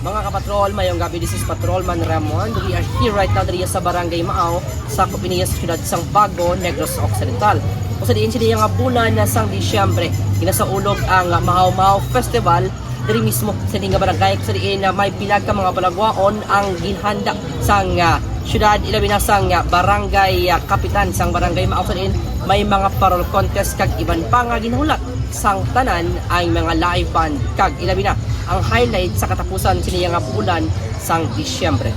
Mga kapatrol, mayong gabi, this is Patrolman Ramon. We are here right now dito sa Barangay Maaw, sa Copinias, Ciudad Sang Bago, Negros Occidental. Kung sa diin sila yung bulan na sang Disyembre, ginasaulog ang Mahaw-Mahaw Festival diri mismo sa diing barangay. Kung sa diin may pilag ka mga palagwaon ang ginhanda sang syudad, ilabi na sang barangay kapitan sang Barangay Maaw. Sa diin may mga parol contest kag iban pa nga ginahulat sang tanan ay mga live band kag ilabi na ang highlight sa katapusan siniya nga bulan sang Disyembre.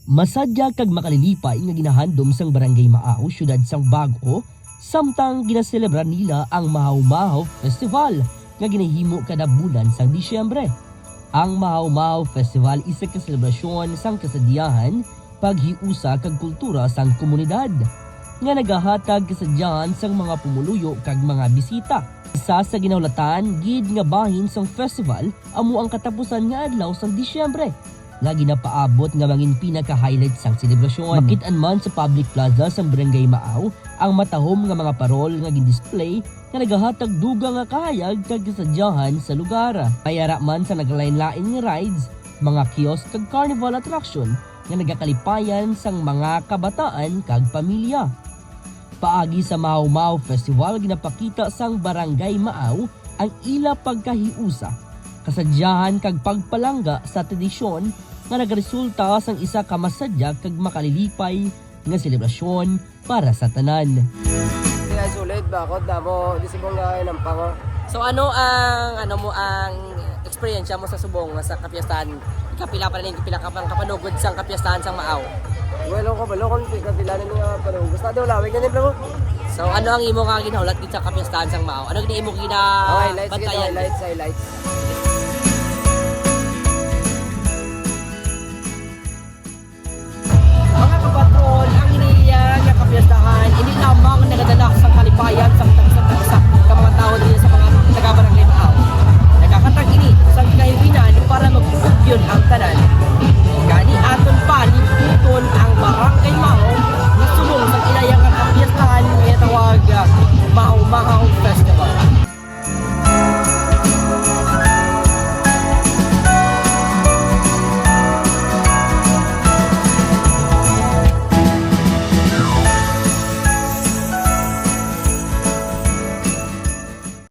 Masadya kag makalilipay nga ginahandom sang Barangay Maaw, syudad sang Bago, samtang ginaselebrar nila ang Mahaw-Mahaw Festival nga ginahimo kada bulan sang Disyembre. Ang Mahaw-Mahaw Festival isa ka selebrasyon sang kasadiyahan, paghiusa kag kultura sang komunidad nga nagahatag kasadyahan sang mga pumuluyo kag mga bisita. Isa sa ginawlatan gid nga bahin sang festival amo ang katapusan nga adlaw sang Disyembre nga ginapaabot nga mangin pinaka-highlight sang selebrasyon. Makit-an man sa public plaza sang Barangay Maaw ang matahom nga mga parol nga gin-display nga nagahatag dugang nga kahayag kag kasadyahan sa lugar. Mayara man sa naglain-lain nga rides, mga kiosk kag carnival attraction nga nagakalipayan sang mga kabataan kag pamilya. Paagi sa Mahaw-Mahaw Festival, ginapakita sang Barangay Maaw ang ila pagkahiusa, kasadyahan kag pagpalangga sa tradisyon nga nagresulta sang isa ka masadya kag makalilipay nga selebrasyon para sa tanan. Kaya sulit ba ako damo di subong nga nampang. So ano ang eksperyensya mo sa subong sa kapiyastahan? Kapila pa rin kapila ka pang kapanugod sang kapiyastahan sang Maaw. Well, ko balo kon katilanan nga pero gusto daw lawig ganun bro. So ano ang imo nga ginahulat dito sa kapiyastahan sang Maaw? Ano gini imo Highlights, bantayan? highlights.